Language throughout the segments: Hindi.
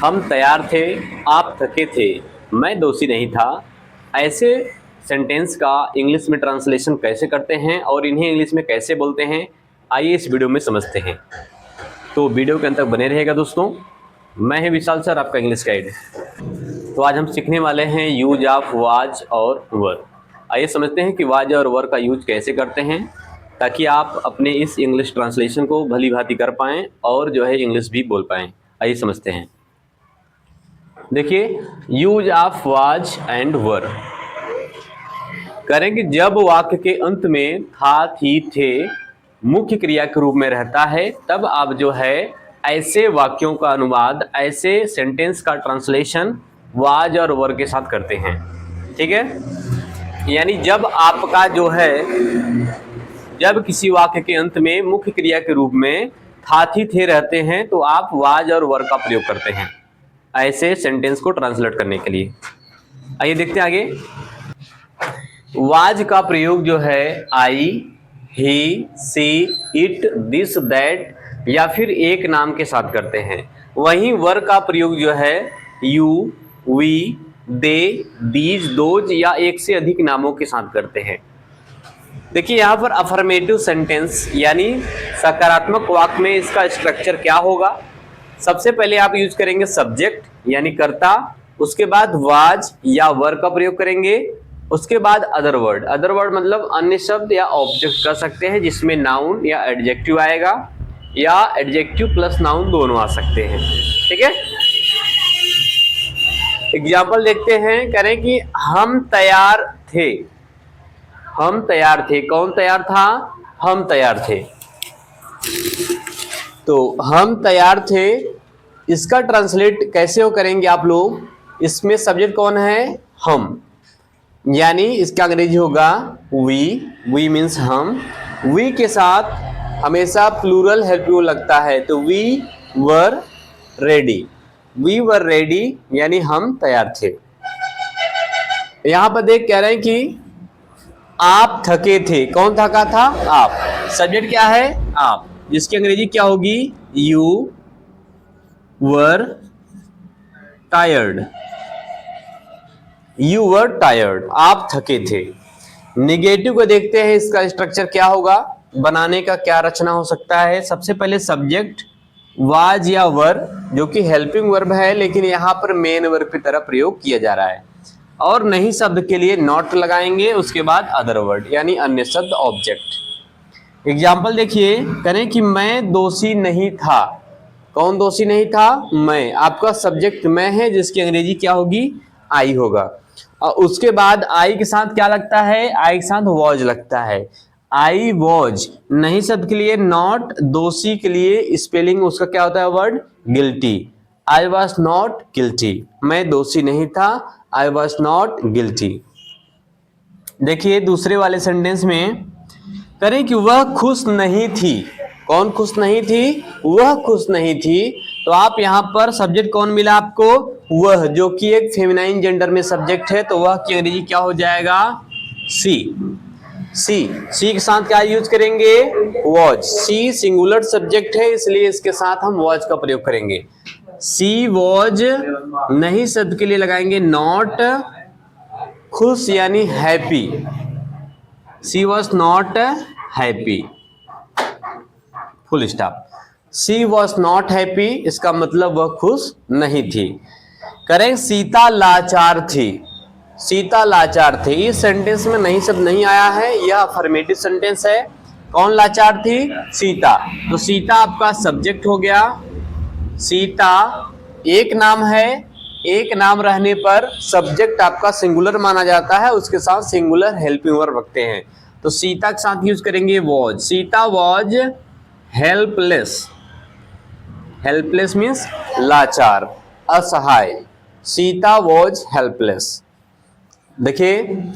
हम तैयार थे, आप थके थे, मैं दोषी नहीं था। ऐसे सेंटेंस का इंग्लिश में ट्रांसलेशन कैसे करते हैं और इन्हें इंग्लिश में कैसे बोलते हैं, आइए इस वीडियो में समझते हैं। तो वीडियो के अंत तक बने रहेगा दोस्तों। मैं हूं विशाल सर, आपका इंग्लिश गाइड। तो आज हम सीखने वाले हैं यूज ऑफ वाज और वर। आइए समझते हैं कि वाज और वर का यूज कैसे करते हैं, ताकि आप अपने इस इंग्लिश ट्रांसलेशन को भली भांति कर पाएँ और जो है इंग्लिश भी बोल पाएँ। आइए समझते हैं। देखिए, यूज ऑफ वाज एंड वर करेंगे जब वाक्य के अंत में था, थी, थे मुख्य क्रिया के रूप में रहता है, तब आप जो है ऐसे वाक्यों का अनुवाद, ऐसे सेंटेंस का ट्रांसलेशन वाज और वर के साथ करते हैं। ठीक है, यानी जब आपका जो है, जब किसी वाक्य के अंत में मुख्य क्रिया के रूप में था, थी, थे रहते हैं, तो आप वाज और वर का प्रयोग करते हैं ऐसे सेंटेंस को ट्रांसलेट करने के लिए। आइए देखते हैं आगे। वाज का प्रयोग जो है आई, ही, सी, इट, दिस, दैट या फिर एक नाम के साथ करते हैं। वहीं वर का प्रयोग जो है you, we, they, these, those या एक से अधिक नामों के साथ करते हैं। देखिए यहाँ पर अफर्मेटिव सेंटेंस यानी सकारात्मक वाक्य में इसका स्ट्रक्चर क्या होगा। सबसे पहले आप यूज करेंगे सब्जेक्ट यानी कर्ता, उसके बाद वाज या वर का प्रयोग करेंगे, उसके बाद अदर वर्ड। अदर वर्ड मतलब अन्य शब्द या ऑब्जेक्ट कर सकते हैं, जिसमें नाउन या एडजेक्टिव आएगा या एडजेक्टिव प्लस नाउन दोनों आ सकते हैं। ठीक है, एग्जाम्पल देखते हैं। करें कि हम तैयार थे। हम तैयार थे, कौन तैयार था? हम तैयार थे। तो हम तैयार थे, इसका ट्रांसलेट कैसे हो करेंगे आप लोग। इसमें सब्जेक्ट कौन है? हम, यानी इसका अंग्रेजी होगा वी। वी मीन्स हम। वी के साथ हमेशा प्लूरल हेल्पिंग लगता है, तो we were ready. We were ready यानी हम तैयार थे। यहां पर देख कह रहे हैं कि आप थके थे, कौन थका था? आप। सब्जेक्ट क्या है? आप, जिसकी अंग्रेजी क्या होगी? You were tired. You were tired, आप थके थे। निगेटिव को देखते हैं, इसका स्ट्रक्चर क्या होगा, बनाने का क्या रचना हो सकता है। सबसे पहले सब्जेक्ट वाज या वर, जो कि हेल्पिंग वर्ब है, लेकिन यहां पर मेन वर्ब की तरह प्रयोग किया जा रहा है। और नहीं शब्द के लिए नॉट लगाएंगे, उसके बाद अदर वर्ड यानी अन्य शब्द, ऑब्जेक्ट। एग्जाम्पल देखिए, करें कि मैं दोषी नहीं था। कौन दोषी नहीं था? मैं। आपका सब्जेक्ट मैं है, जिसकी अंग्रेजी क्या होगी? आई होगा। और उसके बाद आई के साथ क्या लगता है? आई के साथ वॉज लगता है। I was. नहीं शब्द के लिए नॉट, दोषी के लिए स्पेलिंग उसका क्या होता है? Word guilty. I was not guilty, मैं दोषी नहीं था। I was not guilty. देखिए दूसरे वाले सेंटेंस में, करें कि वह खुश नहीं थी। कौन खुश नहीं थी? वह खुश नहीं थी। तो आप यहां पर सब्जेक्ट कौन मिला आपको? वह, जो कि एक फेमिनाइन जेंडर में सब्जेक्ट है, तो वह की अंग्रेजी क्या हो जाएगा? सी। सी। सी के साथ क्या यूज करेंगे? वॉज। सी सिंगुलर सब्जेक्ट है, इसलिए इसके साथ हम वॉज का प्रयोग करेंगे। She was. नहीं शब्द के लिए लगाएंगे नॉट, खुश यानी happy. She was not happy, full stop. She was not happy, इसका मतलब वह खुश नहीं थी। करें सीता लाचार थी। सीता लाचार थी, इस सेंटेंस में नहीं शब्द नहीं आया है, यह अफर्मेटिव सेंटेंस है। कौन लाचार थी? सीता। तो सीता आपका सब्जेक्ट हो गया। सीता एक नाम है, एक नाम रहने पर सब्जेक्ट आपका सिंगुलर माना जाता है, उसके साथ सिंगुलर हेल्पिंग वर्ब रखते हैं। तो सीता के साथ यूज करेंगे was. Sita was helpless. Helpless means लाचार, असहाय। Sita was helpless. देखिए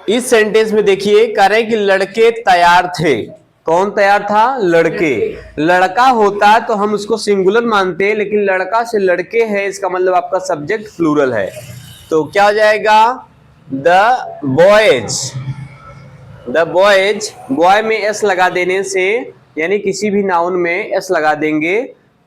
इस सेंटेंस में देखिए, कह रहे हैं कि लड़के तैयार थे। कौन तैयार था? लड़के। लड़का होता तो हम उसको सिंगुलर मानते, लेकिन लड़का से लड़के है, इसका मतलब आपका सब्जेक्ट प्लूरल है। तो क्या हो जाएगा? The boys. The boys, boy में एस लगा देने से, यानी किसी भी नाउन में एस लगा देंगे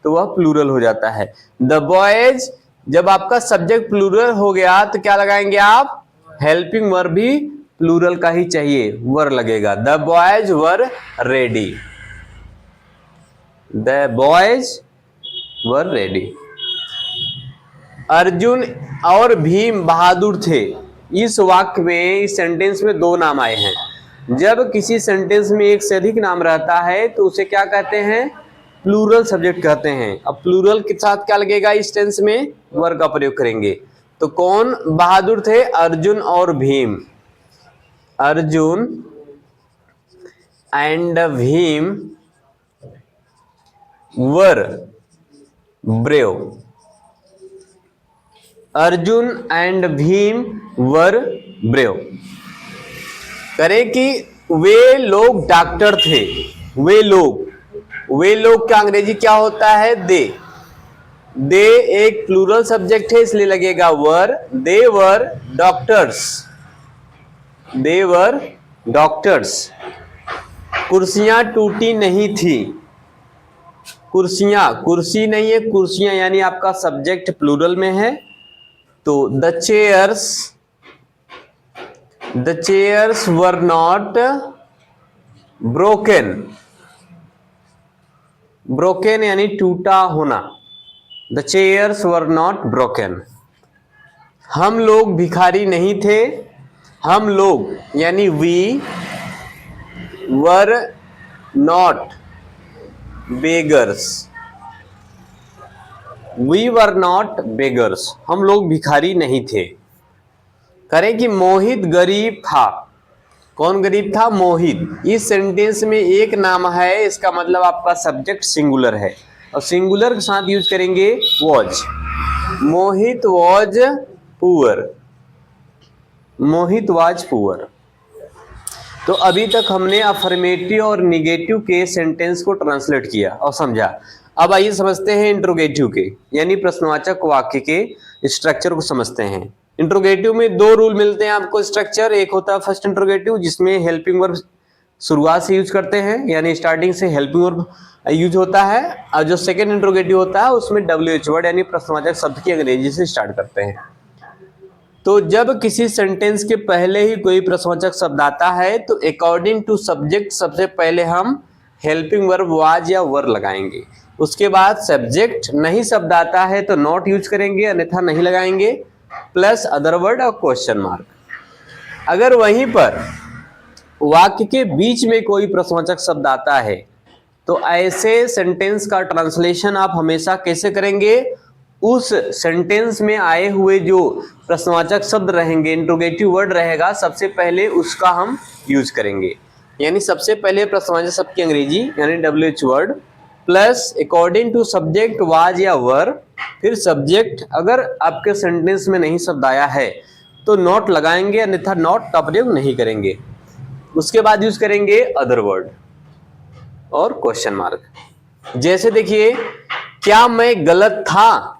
तो वह प्लूरल हो जाता है। द बॉयज, जब आपका सब्जेक्ट प्लूरल हो गया तो क्या लगाएंगे आप? हेल्पिंग वर्ब भी प्लूरल का ही चाहिए, वर लगेगा। The boys were ready, the boys were ready. Arjun और भीम बहादुर थे। इस वाक्य में, इस सेंटेंस में दो नाम आए हैं। जब किसी सेंटेंस में एक से अधिक नाम रहता है तो उसे क्या कहते हैं? प्लूरल सब्जेक्ट कहते हैं। अब प्लूरल के साथ क्या लगेगा? इस टेंस में वर का प्रयोग करेंगे। तो कौन बहादुर थे? अर्जुन और Bhim. Arjun and Bhim were brave. Arjun and Bhim were brave. करें कि वे लोग डॉक्टर थे। वे लोग का अंग्रेजी क्या होता है? दे एक प्लूरल सब्जेक्ट है इसलिए लगेगा वर। दे वर डॉक्टर्स, दे वर डॉक्टर्स। कुर्सियां टूटी नहीं थी। कुर्सियां, कुर्सी नहीं है, कुर्सियां यानी आपका सब्जेक्ट प्लूरल में है। तो the chairs were not broken. Broken यानी टूटा होना। The chairs were not broken. हम लोग भिखारी नहीं थे। हम लोग यानी we were not beggars. We were not beggars, हम लोग भिखारी नहीं थे। करें कि मोहित गरीब था। कौन गरीब था? मोहित। इस सेंटेंस में एक नाम है, इसका मतलब आपका सब्जेक्ट सिंगुलर है और सिंगुलर के साथ यूज करेंगे was. Mohit was poor, Mohit was poor. तो अभी तक हमने अफर्मेटिव और निगेटिव के सेंटेंस को ट्रांसलेट किया और समझा। अब आइए समझते हैं इंट्रोगेटिव के, यानी प्रश्नवाचक वाक्य के स्ट्रक्चर को समझते हैं। इंट्रोगेटिव में दो रूल मिलते हैं आपको स्ट्रक्चर। एक होता है फर्स्ट इंट्रोगेटिव, जिसमें हेल्पिंग वर्ब शुरुआत से यूज करते हैं, यानी स्टार्टिंग से हेल्पिंग वर्ब यूज होता है। और जो सेकेंड इंट्रोगेटिव होता है उसमें WH वर्ड यानी प्रश्नवाचक शब्द की अंग्रेजी से स्टार्ट करते हैं। तो जब किसी सेंटेंस के पहले ही कोई प्रश्नवाचक शब्द आता है तो अकॉर्डिंग टू सब्जेक्ट सबसे पहले हम हेल्पिंग वर्ब वाज या वर लगाएंगे। उसके बाद सब्जेक्ट नहीं शब्द आता है तो नॉट यूज करेंगे, अन्यथा नहीं लगाएंगे, प्लस अदर वर्ड और क्वेश्चन मार्क। अगर वहीं पर वाक्य के बीच में कोई प्रश्नवाचक शब्द आता है तो ऐसे सेंटेंस का ट्रांसलेशन आप हमेशा कैसे करेंगे? उस सेंटेंस में आए हुए जो प्रश्नवाचक शब्द रहेंगे, इंट्रोगेटिव वर्ड रहेगा, सबसे पहले उसका हम यूज करेंगे। यानी सबसे पहले प्रश्नवाचक शब्द की अंग्रेजी यानी WH word plus according to subject was या वर, फिर सब्जेक्ट अगर आपके सेंटेंस में नहीं शब्द आया है तो नॉट लगाएंगे, अन्यथा नॉट का प्रयोग नहीं करेंगे। उसके बाद यूज करेंगे अदर वर्ड और क्वेश्चन मार्क। जैसे देखिए, क्या मैं गलत था?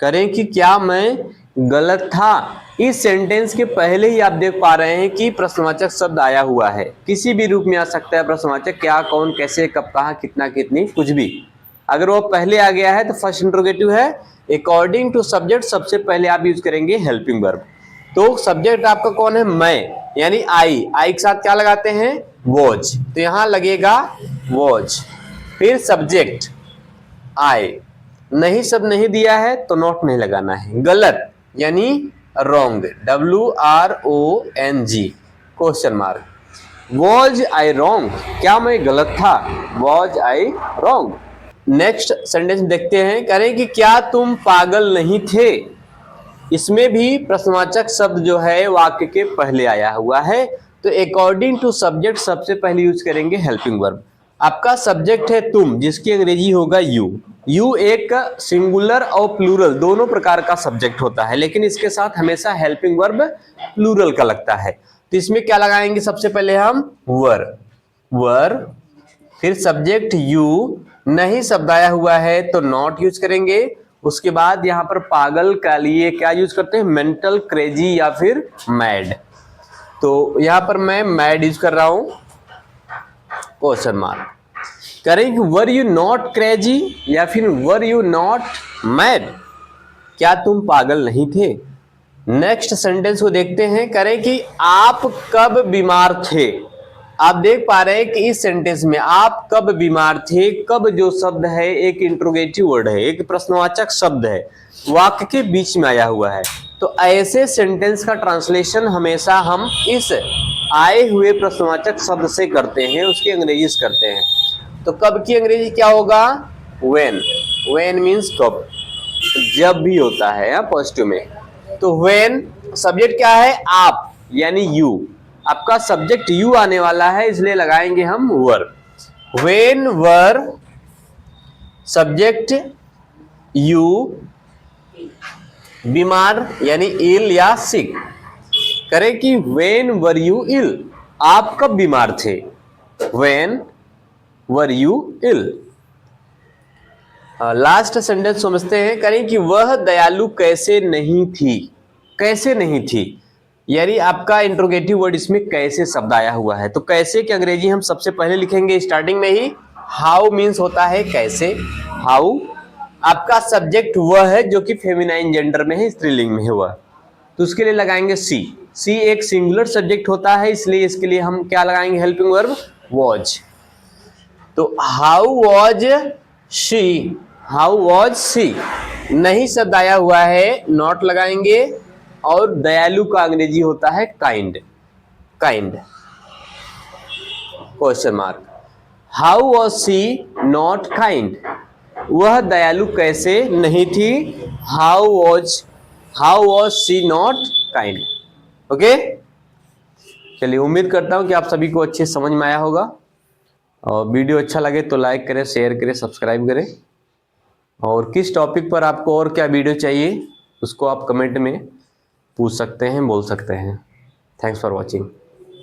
करें कि क्या मैं गलत था। इस सेंटेंस के पहले ही आप देख पा रहे हैं कि प्रश्नवाचक शब्द आया हुआ है। किसी भी रूप में आ सकता है प्रश्नवाचक, क्या, कौन, कैसे, कब, कहाँ, कितना, कितनी, कुछ भी। अगर वो पहले आ गया है तो फर्स्ट इंट्रोगेटिव है। अकॉर्डिंग टू सब्जेक्ट सबसे पहले आप यूज करेंगे हेल्पिंग वर्ब। तो सब्जेक्ट आपका कौन है? मैं, यानी आई के साथ क्या लगाते हैं? वॉज। तो यहां लगेगा वॉज। फिर सब्जेक्ट आई, नहीं शब्द नहीं दिया है तो नॉट नहीं लगाना है। गलत यानी wrong, WRONG, question mark. Was I wrong? क्या मैं गलत था? Was I wrong. Next sentence देखते हैं। करें कि क्या तुम पागल नहीं थे? इसमें भी प्रश्नवाचक शब्द जो है वाक्य के पहले आया हुआ है, तो अकॉर्डिंग टू सब्जेक्ट सबसे पहले यूज करेंगे हेल्पिंग वर्ब। आपका सब्जेक्ट है तुम, जिसकी अंग्रेजी होगा यू। यू एक सिंगुलर और प्लूरल दोनों प्रकार का सब्जेक्ट होता है, लेकिन इसके साथ हमेशा हेल्पिंग वर्ब प्लूरल का लगता है। तो इसमें क्या लगाएंगे? सबसे पहले हम वर, फिर सब्जेक्ट यू, नहीं शब्द आया हुआ है तो नॉट यूज करेंगे। उसके बाद यहाँ पर पागल का लिए क्या यूज करते हैं? मेंटल, क्रेजी या फिर मैड। तो यहाँ पर मैं मैड यूज कर रहा हूं, क्वेश्चन मार्क। करें कि वर यू नॉट क्रेजी या फिर वर यू नॉट मैड, क्या तुम पागल नहीं थे। नेक्स्ट सेंटेंस को देखते हैं, करें कि आप कब बीमार थे। आप देख पा रहे हैं कि इस सेंटेंस में आप कब बीमार थे, कब जो शब्द है एक इंट्रोगेटिव वर्ड है, एक प्रश्नवाचक शब्द है, वाक्य के बीच में आया हुआ है। तो ऐसे सेंटेंस का ट्रांसलेशन हमेशा हम इस आए हुए प्रश्नवाचक शब्द से करते हैं, उसकी अंग्रेजी करते हैं। तो कब की अंग्रेजी क्या होगा, व्हेन। व्हेन मीन्स कब, जब भी होता है पॉजिटिव में। तो व्हेन सब्जेक्ट क्या है, आप यानी यू, आपका सब्जेक्ट यू आने वाला है, इसलिए लगाएंगे हम वर। व्हेन वर सब्जेक्ट यू, बीमार यानी इल या सिक। करें कि व्हेन वर यू इल, आप कब बीमार थे। When were you ill. Last sentence समझते हैं, करें कि वह दयालु कैसे नहीं थी। कैसे नहीं थी यानी आपका इंट्रोगेटिव वर्ड इसमें कैसे शब्द आया हुआ है। तो कैसे की अंग्रेजी हम सबसे पहले लिखेंगे स्टार्टिंग में ही, हाउ मीन्स होता है कैसे। हाउ आपका सब्जेक्ट वह है जो कि फेमिनाइन जेंडर में है, स्त्रीलिंग में है वह, तो उसके लिए लगाएंगे सी। सी एक सिंगुलर सब्जेक्ट होता है, इसलिए इसके लिए हम क्या लगाएंगे, हेल्पिंग वर्ब वॉज। तो how was she, how was see, नहीं शब्द आया हुआ है, नॉट लगाएंगे। और दयालु का अंग्रेजी होता है kind, kind question mark. How was she not kind, वह दयालु कैसे नहीं थी। How was she not kind. Okay, चलिए उम्मीद करता हूं कि आप सभी को अच्छे समझ में आया होगा। और वीडियो अच्छा लगे तो लाइक करें, शेयर करें, सब्सक्राइब करें। और किस टॉपिक पर आपको और क्या वीडियो चाहिए उसको आप कमेंट में पूछ सकते हैं, बोल सकते हैं। Thanks for watching.